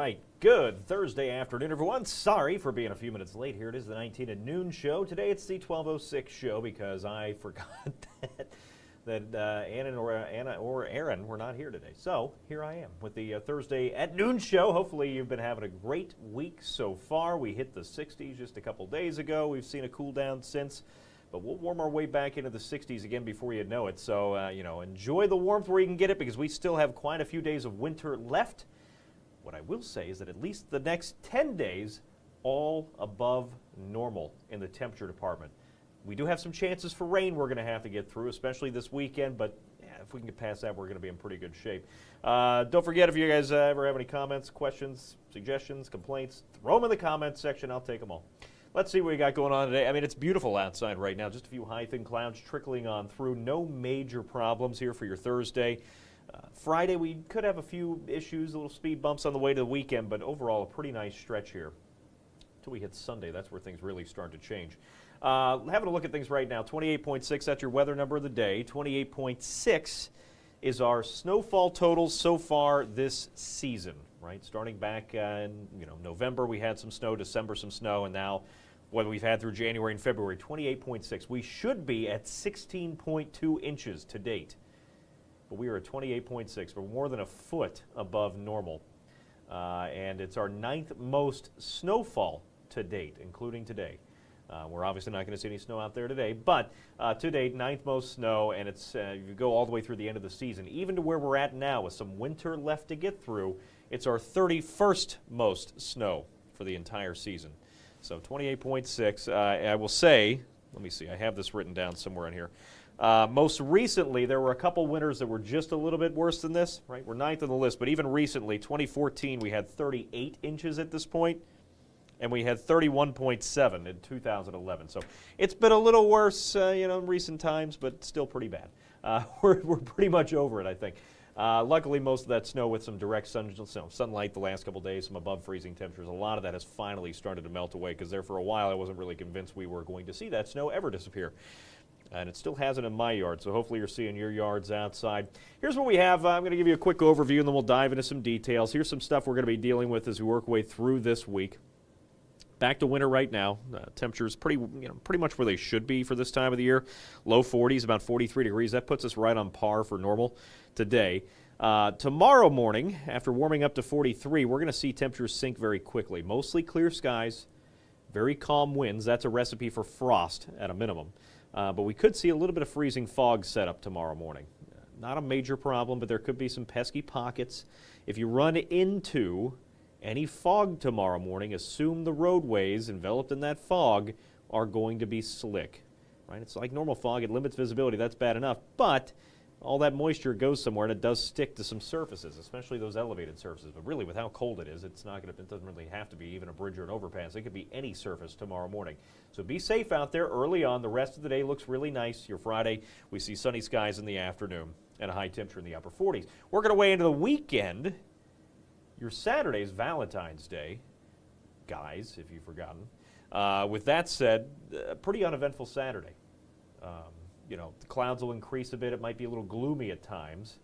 right, good Thursday afternoon, everyone. Sorry for being a few minutes late here. It is the 19 at noon show. Today it's the 12:06 show because I forgot that Anna or Aaron were not here today. So here I am with the Thursday at noon show. Hopefully you've been having a great week so far. We hit the 60s just a couple days ago. We've seen a cool down since. But we'll warm our way back into the 60s again before you know it. So, enjoy the warmth where you can get it because we still have quite a few days of winter left. What I will say is that at least the next 10 days, all above normal in the temperature department. We do have some chances for rain we're going to have to get through, especially this weekend. But if we can get past that, we're going to be in pretty good shape. Don't forget, if you guys ever have any comments, questions, suggestions, complaints, throw them in the comments section. I'll take them all. Let's see what we got going on today. I mean, it's beautiful outside right now. Just a few high, thin clouds trickling on through. No major problems here for your Thursday. Friday, we could have a few issues, little speed bumps on the way to the weekend, but overall, a pretty nice stretch here. Until we hit Sunday, that's where things really start to change. Having a look at things right now, 28.6, that's your weather number of the day. 28.6 is our snowfall totals so far this season, right? Starting back in November, we had some snow, December some snow, and now what we've had through January and February, 28.6. We should be at 16.2 inches to date, but we are at 28.6. We're more than a foot above normal, and it's our 9th most snowfall to date, including today. We're obviously not going to see any snow out there today, but to date, 9th most snow, and it's you go all the way through the end of the season. Even to where we're at now with some winter left to get through, it's our 31st most snow for the entire season. So 28.6, I will say, let me see, I have this written down somewhere in here. Most recently, there were a couple winters that were just a little bit worse than this, right? We're 9th on the list, but even recently, 2014, we had 38 inches at this point. And we had 31.7 in 2011. So it's been a little worse, in recent times, but still pretty bad. We're pretty much over it, I think. Luckily, most of that snow with some direct sunlight the last couple days, some above freezing temperatures, a lot of that has finally started to melt away because there for a while I wasn't really convinced we were going to see that snow ever disappear. And it still hasn't in my yard, so hopefully you're seeing your yards outside. Here's what we have. I'm going to give you a quick overview, and then we'll dive into some details. Here's some stuff we're going to be dealing with as we work our way through this week. Back to winter right now. Temperatures pretty much where they should be for this time of the year. Low 40s, about 43 degrees. That puts us right on par for normal today. Tomorrow morning, after warming up to 43, we're going to see temperatures sink very quickly. Mostly clear skies, very calm winds. That's a recipe for frost at a minimum. But we could see a little bit of freezing fog set up tomorrow morning. Not a major problem, but there could be some pesky pockets. If you run into any fog tomorrow morning, assume the roadways enveloped in that fog are going to be slick, right? It's like normal fog. It limits visibility. That's bad enough. But all that moisture goes somewhere, and it does stick to some surfaces, especially those elevated surfaces. But really, with how cold it is, it doesn't really have to be even a bridge or an overpass. It could be any surface tomorrow morning. So be safe out there early on. The rest of the day looks really nice. Your Friday, we see sunny skies in the afternoon and a high temperature in the upper 40s. Working our way into the weekend. Your Saturday is Valentine's Day, guys, if you've forgotten. With that said, a pretty uneventful Saturday. The clouds will increase a bit. It might be a little gloomy at times.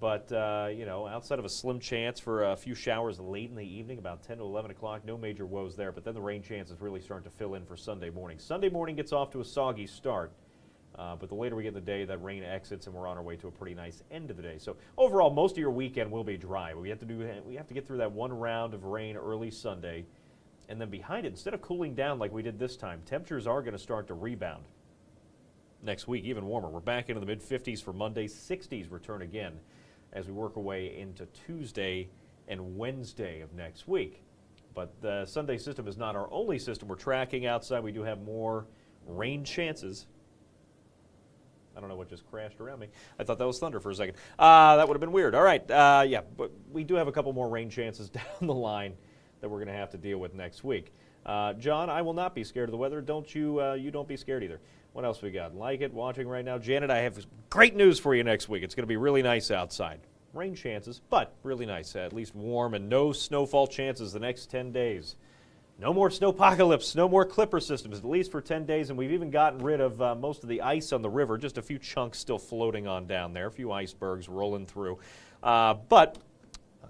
But, outside of a slim chance for a few showers late in the evening, about 10 to 11 o'clock, no major woes there. But then the rain chances really start to fill in for Sunday morning. Sunday morning gets off to a soggy start. But the later we get in the day, that rain exits, and we're on our way to a pretty nice end of the day. So overall, most of your weekend will be dry. We have to get through that one round of rain early Sunday, and then behind it, instead of cooling down like we did this time, temperatures are going to start to rebound next week, even warmer. We're back into the mid-50s for Monday. 60s return again as we work our way into Tuesday and Wednesday of next week. But the Sunday system is not our only system we're tracking outside. We do have more rain chances. I don't know what just crashed around me. I thought that was thunder for a second. That would have been weird. All right, but we do have a couple more rain chances down the line that we're going to have to deal with next week. John, I will not be scared of the weather. Don't you? You don't be scared either. What else we got? Like it, watching right now. Janet, I have great news for you next week. It's going to be really nice outside. Rain chances, but really nice. At least warm and no snowfall chances the next 10 days. No more snowpocalypse, no more clipper systems, at least for 10 days, and we've even gotten rid of most of the ice on the river, just a few chunks still floating on down there, a few icebergs rolling through. But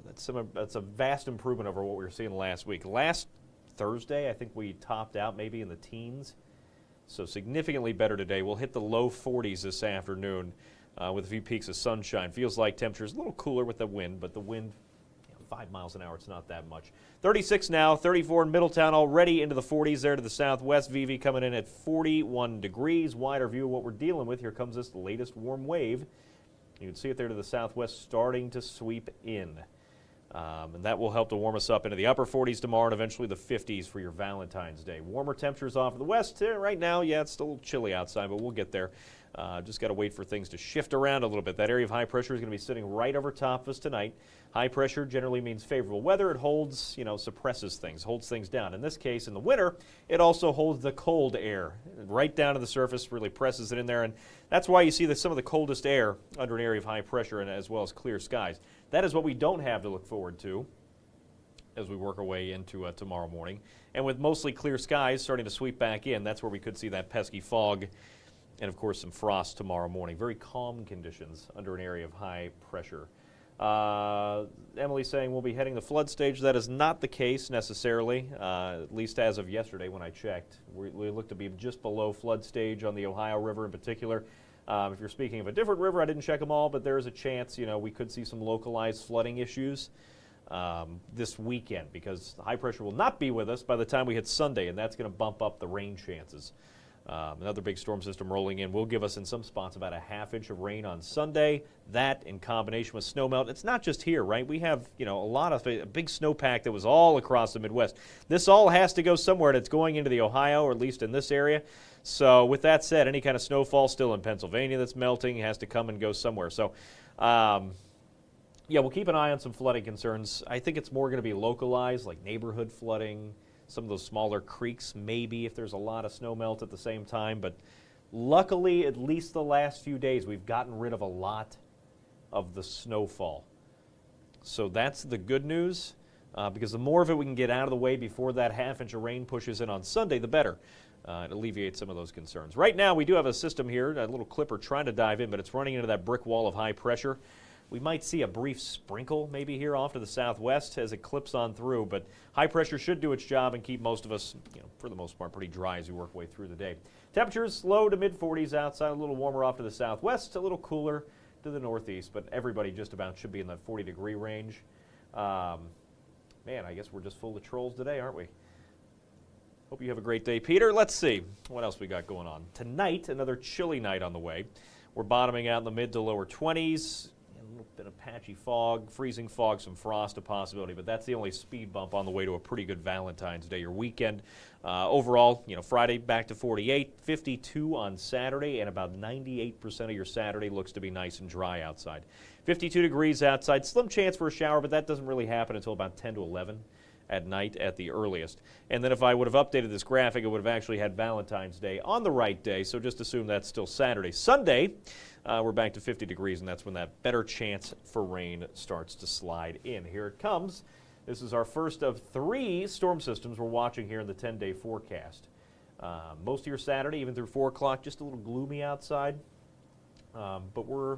That's a vast improvement over what we were seeing last week. Last Thursday, I think we topped out maybe in the teens. So significantly better today. We'll hit the low 40s this afternoon with a few peaks of sunshine. Feels like temperatures a little cooler with the wind, but the wind, 5 miles an hour, it's not that much. 36 now, 34 in Middletown, already into the 40s there to the southwest. VV coming in at 41 degrees. Wider view of what we're dealing with. Here comes this latest warm wave. You can see it there to the southwest starting to sweep in. And that will help to warm us up into the upper 40s tomorrow and eventually the 50s for your Valentine's Day. Warmer temperatures off of the west. Right now, yeah, it's still a little chilly outside, but we'll get there. Just got to wait for things to shift around a little bit. That area of high pressure is going to be sitting right over top of us tonight. High pressure generally means favorable weather. It holds, suppresses things, holds things down. In this case, in the winter, it also holds the cold air right down to the surface, really presses it in there. And that's why you see some of the coldest air under an area of high pressure and as well as clear skies. That is what we don't have to look forward to as we work our way into tomorrow morning. And with mostly clear skies starting to sweep back in, that's where we could see that pesky fog and, of course, some frost tomorrow morning. Very calm conditions under an area of high pressure. Emily's saying we'll be heading the flood stage. That is not the case necessarily, at least as of yesterday when I checked. We look to be just below flood stage on the Ohio River in particular. If you're speaking of a different river, I didn't check them all, but there is a chance, we could see some localized flooding issues this weekend because high pressure will not be with us by the time we hit Sunday, and that's going to bump up the rain chances. Another big storm system rolling in will give us in some spots about a ½ inch of rain on Sunday. That in combination with snowmelt. It's not just here, right? We have, a big snowpack that was all across the Midwest. This all has to go somewhere, and it's going into the Ohio, or at least in this area. So with that said, any kind of snowfall still in Pennsylvania that's melting has to come and go somewhere. So, we'll keep an eye on some flooding concerns. I think it's more going to be localized, like neighborhood flooding, some of those smaller creeks maybe if there's a lot of snow melt at the same time. But luckily, at least the last few days, we've gotten rid of a lot of the snowfall. So that's the good news, because the more of it we can get out of the way before that ½ inch of rain pushes in on Sunday, the better. It alleviates some of those concerns. Right now, we do have a system here, a little clipper trying to dive in, but it's running into that brick wall of high pressure. We might see a brief sprinkle maybe here off to the southwest as it clips on through, but high pressure should do its job and keep most of us, for the most part, pretty dry as we work our way through the day. Temperatures low to mid 40s outside, a little warmer off to the southwest, a little cooler to the northeast, but everybody just about should be in that 40-degree range. Man, I guess we're just full of trolls today, aren't we? Hope you have a great day, Peter. Let's see what else we got going on. Tonight, another chilly night on the way. We're bottoming out in the mid to lower 20s. A little bit of patchy fog, freezing fog, some frost a possibility, but that's the only speed bump on the way to a pretty good Valentine's Day or weekend. Overall, Friday back to 48, 52 on Saturday, and about 98% of your Saturday looks to be nice and dry outside. 52 degrees outside, slim chance for a shower, but that doesn't really happen until about 10 to 11 at night at the earliest. And then if I would have updated this graphic, it would have actually had Valentine's Day on the right day, so just assume that's still Saturday. Sunday, we're back to 50 degrees, and that's when that better chance for rain starts to slide in. Here it comes. This is our first of 3 storm systems we're watching here in the 10-day forecast. Most of your Saturday, even through 4 o'clock, just a little gloomy outside. But we're,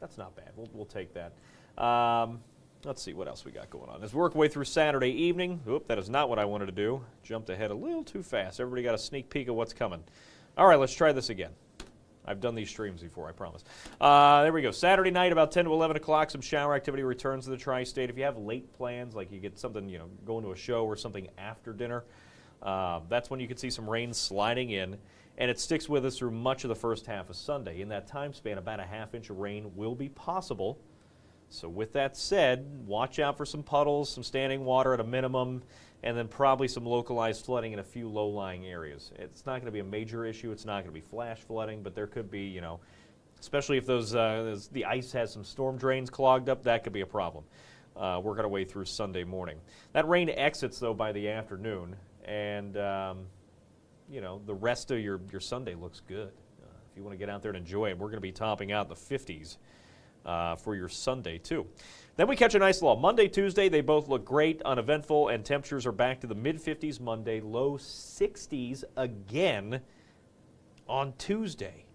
that's not bad. We'll take that. Let's see what else we got going on. As we work our way through Saturday evening, that is not what I wanted to do. Jumped ahead a little too fast. Everybody got a sneak peek of what's coming. All right, let's try this again. I've done these streams before, I promise. There we go. Saturday night, about 10 to 11 o'clock, some shower activity returns to the tri-state. If you have late plans, like you get something, going to a show or something after dinner, that's when you could see some rain sliding in. And it sticks with us through much of the first half of Sunday. In that time span, about a ½ inch of rain will be possible. So with that said, watch out for some puddles, some standing water at a minimum, and then probably some localized flooding in a few low-lying areas. It's not going to be a major issue. It's not going to be flash flooding, but there could be, especially if the ice has some storm drains clogged up, that could be a problem. Working our way through Sunday morning. That rain exits, though, by the afternoon, and, the rest of your Sunday looks good. If you want to get out there and enjoy it, we're going to be topping out in the 50s. For your Sunday, too. Then we catch a nice lull. Monday, Tuesday, they both look great, uneventful, and temperatures are back to the mid-50s Monday, low 60s again on Tuesday.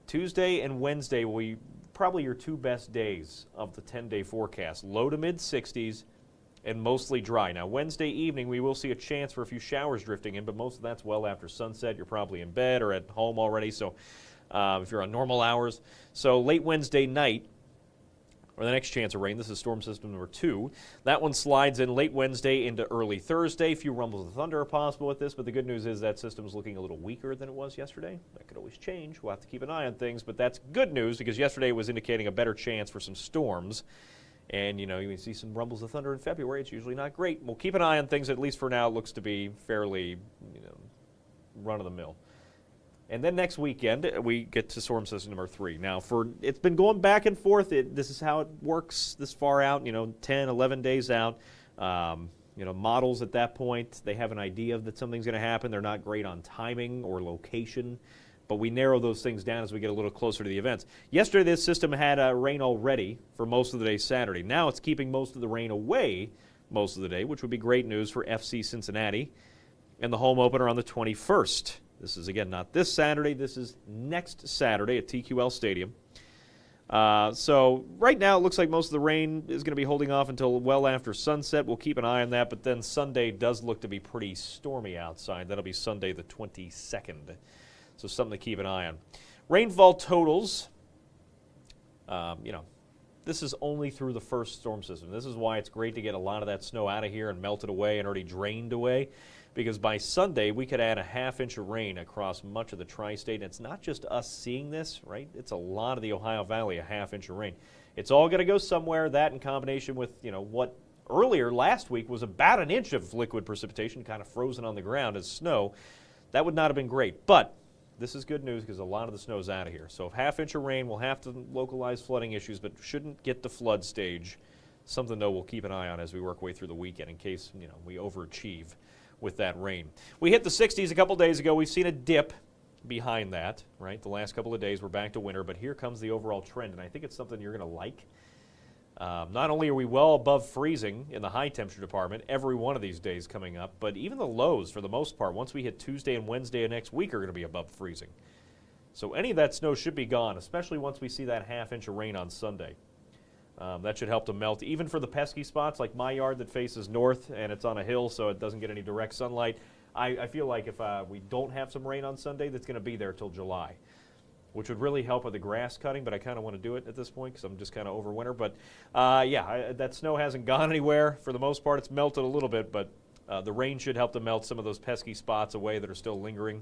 Tuesday and Wednesday, we probably your two best days of the 10-day forecast. Low to mid 60s and mostly dry. Now, Wednesday evening, we will see a chance for a few showers drifting in, but most of that's well after sunset. You're probably in bed or at home already, so if you're on normal hours. So late Wednesday night, or the next chance of rain, this is storm system number 2. That one slides in late Wednesday into early Thursday. A few rumbles of thunder are possible with this, but the good news is that system is looking a little weaker than it was yesterday. That could always change. We'll have to keep an eye on things, but that's good news because yesterday was indicating a better chance for some storms. And, you can see some rumbles of thunder in February. It's usually not great. We'll keep an eye on things. At least for now, it looks to be fairly, run-of-the-mill. And then next weekend, we get to storm system number 3. Now, it's been going back and forth. This is how it works this far out, 10, 11 days out. Models at that point, they have an idea that something's going to happen. They're not great on timing or location, but we narrow those things down as we get a little closer to the events. Yesterday, this system had rain already for most of the day Saturday. Now it's keeping most of the rain away most of the day, which would be great news for FC Cincinnati and the home opener on the 21st. This is, again, not this Saturday. This is next Saturday at TQL Stadium. So right now it looks like most of the rain is going to be holding off until well after sunset. We'll keep an eye on that, but then Sunday does look to be pretty stormy outside. That'll be Sunday the 22nd. So something to keep an eye on. Rainfall totals, this is only through the first storm system. This is why it's great to get a lot of that snow out of here and melted away and already drained away. Because by Sunday, we could add a half-inch of rain across much of the tri-state. And it's not just us seeing this, right? It's a lot of the Ohio Valley, a half-inch of rain. It's all going to go somewhere. That in combination with, what earlier last week was about an inch of liquid precipitation kind of frozen on the ground as snow. That would not have been great. But this is good news because a lot of the snow's out of here. So a half-inch of rain will have to localize flooding issues, but shouldn't get to flood stage. Something, though, we'll keep an eye on as we work way through the weekend in case, we overachieve with that rain. We hit the 60s a couple days ago. We've seen a dip behind that, right? The last couple of days we're back to winter, but here comes the overall trend, and I think it's something you're going to like. Not only are we well above freezing in the high temperature department every one of these days coming up, but even the lows, for the most part, once we hit Tuesday and Wednesday of next week, are going to be above freezing. So any of that snow should be gone, especially once we see that half-inch of rain on Sunday. That should help to melt, even for the pesky spots like my yard that faces north and it's on a hill so it doesn't get any direct sunlight. I feel like if we don't have some rain on Sunday, that's going to be there till July, which would really help with the grass cutting, but I kind of want to do it at this point because I'm just kind of over winter. But that snow hasn't gone anywhere. For the most part, it's melted a little bit, but the rain should help to melt some of those pesky spots away that are still lingering.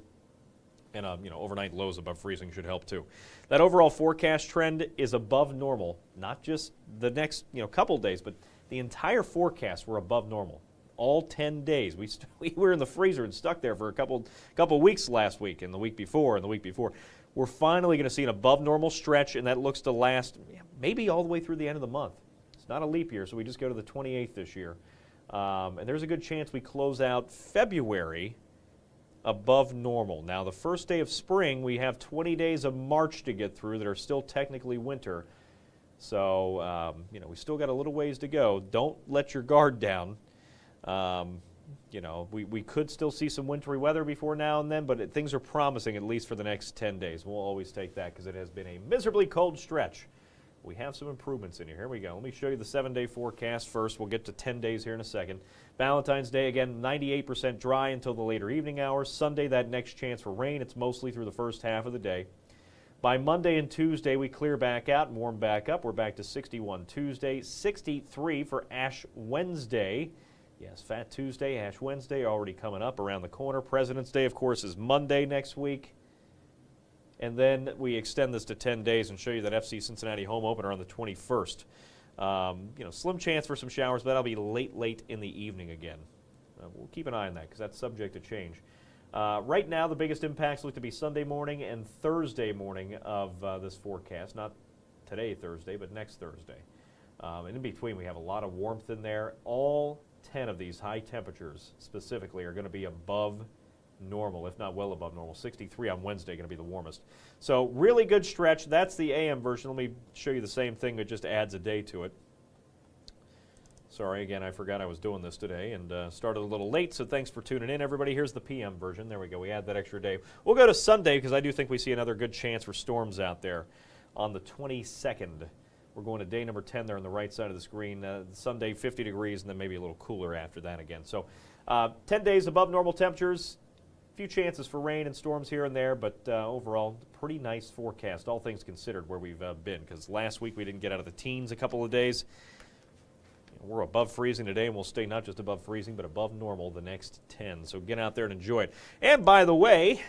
And overnight lows above freezing should help too. That overall forecast trend is above normal, not just the next couple days, but the entire forecast we're above normal. All 10 days. We were in the freezer and stuck there for a couple weeks last week and the week before and the week before. We're finally going to see an above normal stretch, and that looks to last maybe all the way through the end of the month. It's not a leap year, so we just go to the 28th this year. And there's a good chance we close out February above normal. Now, the first day of spring, we have 20 days of March to get through that are still technically winter. So, we still got a little ways to go. Don't let your guard down. We could still see some wintry weather before now and then, but things are promising at least for the next 10 days. We'll always take that because it has been a miserably cold stretch. We have some improvements in here. Here we go. Let me show you the 7-day forecast first. We'll get to 10 days here in a second. Valentine's Day, again, 98% dry until the later evening hours. Sunday, that next chance for rain. It's mostly through the first half of the day. By Monday and Tuesday, we clear back out and warm back up. We're back to 61 Tuesday, 63 for Ash Wednesday. Yes, Fat Tuesday, Ash Wednesday already coming up around the corner. President's Day, of course, is Monday next week. And then we extend this to 10 days and show you that FC Cincinnati home opener on the 21st. Slim chance for some showers, but that'll be late in the evening again. We'll keep an eye on that because that's subject to change. Right now, the biggest impacts look to be Sunday morning and Thursday morning of this forecast. Not today, Thursday, but next Thursday. And in between, we have a lot of warmth in there. All 10 of these high temperatures specifically are going to be above normal, if not well above normal. 63 on Wednesday going to be the warmest. So really good stretch. That's the AM version. Let me show you the same thing, but just adds a day to it. Sorry, again, I forgot I was doing this today and started a little late, so thanks for tuning in, everybody. Here's the PM version. There we go. We add that extra day. We'll go to Sunday because I do think we see another good chance for storms out there. on the 22nd. We're going to day number 10 there on the right side of the screen. Sunday, 50 degrees, and then maybe a little cooler after that again. So 10 days above normal temperatures. A few chances for rain and storms here and there, but overall, pretty nice forecast, all things considered, where we've been. Because last week we didn't get out of the teens a couple of days. We're above freezing today, and we'll stay not just above freezing, but above normal the next 10. So get out there and enjoy it. And by the way,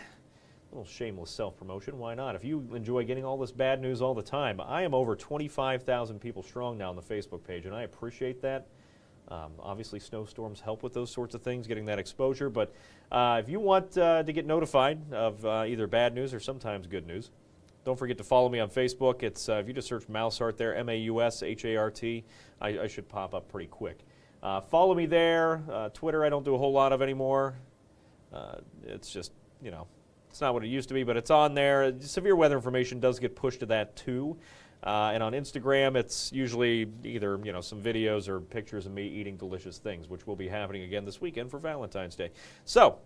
a little shameless self-promotion, why not? If you enjoy getting all this bad news all the time, I am over 25,000 people strong now on the Facebook page, and I appreciate that. Obviously, snowstorms help with those sorts of things, getting that exposure. But if you want to get notified of either bad news or sometimes good news, don't forget to follow me on Facebook. It's if you just search Maushart there, Maushart, I should pop up pretty quick. Follow me there. Twitter, I don't do a whole lot of anymore. It's just, you know, it's not what it used to be, but it's on there. Severe weather information does get pushed to that too. And on Instagram, it's usually either, you know, some videos or pictures of me eating delicious things, which will be happening again this weekend for Valentine's Day. So,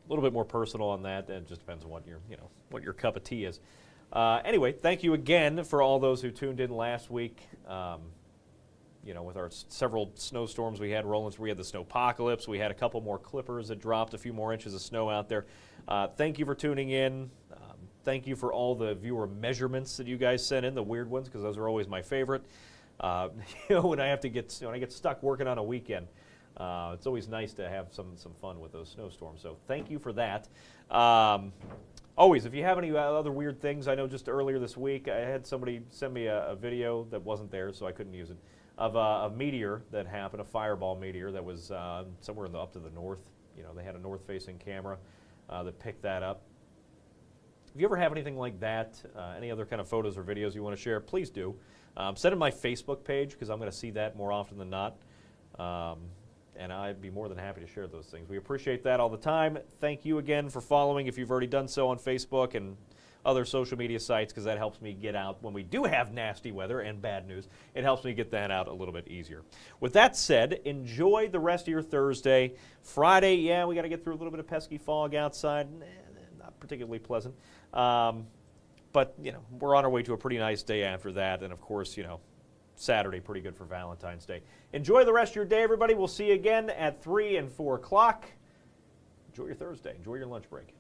a little bit more personal on that, and it just depends on what your, you know, what your cup of tea is. Anyway, thank you again for all those who tuned in last week. You know, with our several snowstorms we had rolling, we had the snowpocalypse, we had a couple more clippers that dropped a few more inches of snow out there. Thank you for tuning in. Thank you for all the viewer measurements that you guys sent in, the weird ones, because those are always my favorite. You know, when I get stuck working on a weekend, it's always nice to have some fun with those snowstorms. So thank you for that. Always, if you have any other weird things, I know just earlier this week I had somebody send me a video that wasn't there, so I couldn't use it, of a meteor that happened, a fireball meteor that was somewhere up to the north. You know, they had a north-facing camera that picked that up. If you ever have anything like that, any other kind of photos or videos you want to share, please do. Send it to my Facebook page, because I'm going to see that more often than not. And I'd be more than happy to share those things. We appreciate that all the time. Thank you again for following, if you've already done so, on Facebook and other social media sites, because that helps me get out when we do have nasty weather and bad news. It helps me get that out a little bit easier. With that said, enjoy the rest of your Thursday. Friday, yeah, we got to get through a little bit of pesky fog outside. Not particularly pleasant. But, you know, we're on our way to a pretty nice day after that. And, of course, you know, Saturday, pretty good for Valentine's Day. Enjoy the rest of your day, everybody. We'll see you again at 3 and 4 o'clock. Enjoy your Thursday. Enjoy your lunch break.